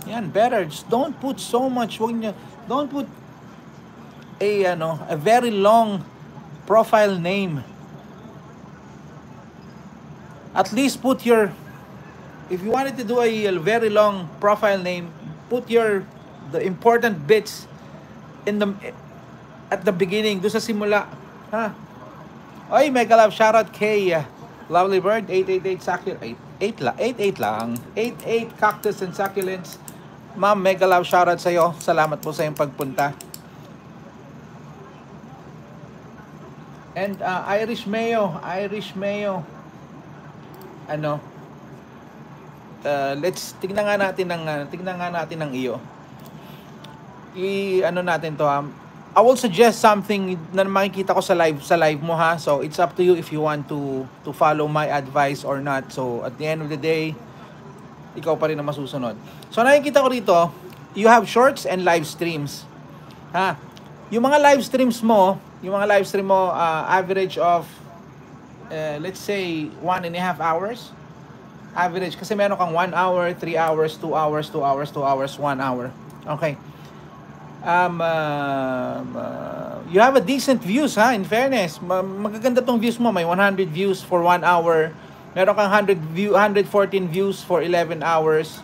Yan, better. Just don't put so much. Don't put a very long profile name. At least put your, if you wanted to do a very long profile name, put the important bits in the at the beginning, do sa simula. Ha? Oy, mega love shoutout kay Lovely Bird 888 succulent 88 lang 88 cactus and succulents. Ma'am, mega love shoutout sa iyo. Salamat po sa iyong pagpunta. And Irish Mayo, let's tingnan nga natin ng iyo. Natin to, I will suggest something na makikita ko sa live mo, ha. So it's up to you if you want to follow my advice or not. So at the end of the day, ikaw pa rin ang masusunod. So nakikita ko rito, you have shorts and live streams. Ha? Yung mga live streams mo, average of let's say 1.5 hours. Average kasi meron kang 1 hour, 3 hours, 2 hours, 2 hours, 2 hours, 1 hour. Okay. You have a decent views, ha, in fairness. Magaganda tong views mo. May 100 views for 1 1 hour. Meron kang 114 views for 11 hours.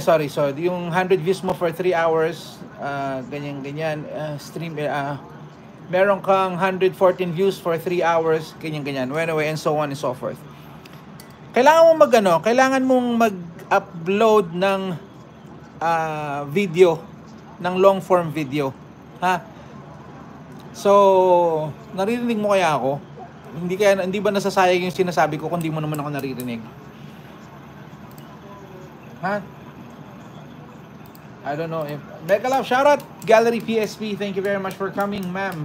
Sorry. So, yung 100 views mo for 3 hours, ganyan. Meron kang 114 views for 3 hours, ganyan. Anyway, and so on and so forth. Kailangan mong mag-upload ng video, ng long form video, ha. So naririnig mo kaya ako? Hindi ba nasasayang yung sinasabi ko kung di mo naman ako naririnig, ha? I don't know if mega love shoutout Gallery PSP, thank you very much for coming, ma'am.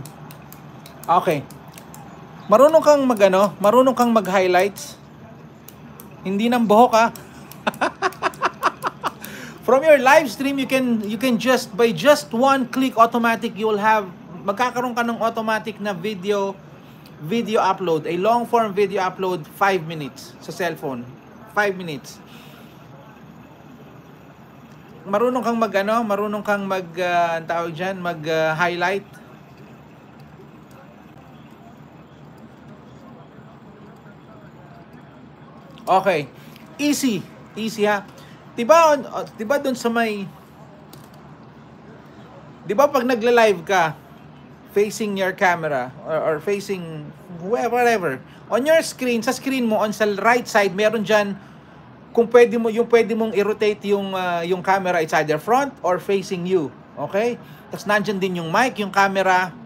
Okay, marunong kang mag-highlights, hindi ng buhok, ha. From your live stream, you can just by just one click automatic magkakaroon ka ng automatic na video upload, a long form video upload 5 minutes sa cellphone. 5 minutes. Marunong kang mag-highlight. Okay. Easy, ha. Diba doon sa pag nagla-live ka facing your camera or facing whatever, on your screen, sa screen mo, sa right side, meron diyan kung pwede mong i-rotate yung camera, it's either front or facing you. Okay? Tapos nandiyan din yung mic, yung camera,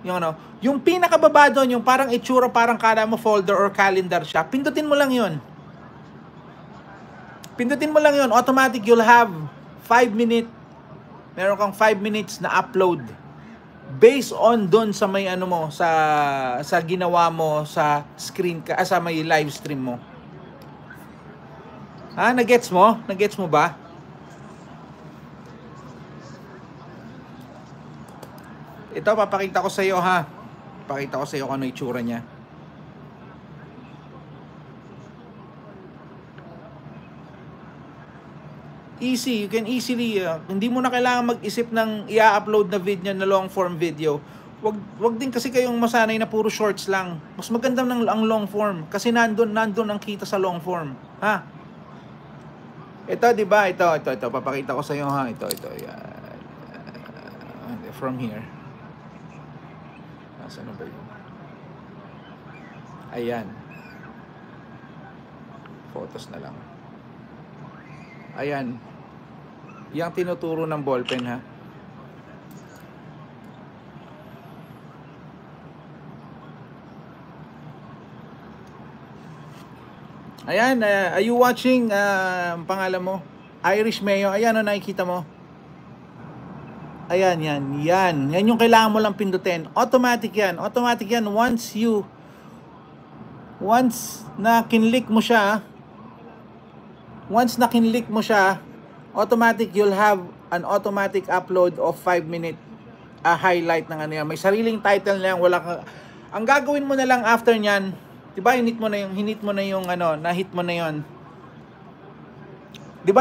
yung pinakababa doon, yung parang itsura, parang kala mo folder or calendar siya. Pindutin mo lang 'yon. Automatic you'll have 5 minutes. Meron kang 5 minutes na upload based on doon sa may sa ginawa mo sa screen ka, sa may live stream mo. Ha, nagets mo ba? Ito papakita ko sa iyo, ha. Pakita ko sa iyo kung ano itsura niya. Easy, you can easily, hindi mo na kailangan mag-isip ng i-upload na video, na long form video. Wag din kasi kayong masanay na puro shorts lang. Mas maganda ang long form kasi nandun ang kita sa long form, ha. Ito, di ba? Ito, papakita ko sa iyo, ha. Ito, yan. From here. Nasaan ba yun? Ayan. Photos na lang. Ayan. Yang tinuturo ng ballpen, ha. Ayan, are you watching? Pangalan mo? Irish Mayo. Ayan, nakikita mo? Ayan, yan. Yan yung kailangan mo lang pindutin. Automatic yan. Once na kinlik mo siya, automatic you'll have an automatic upload of 5 minute highlight ng yan. May sariling title na yan. Ang gagawin mo na lang after nyan, diba, na-hit mo na yon. Diba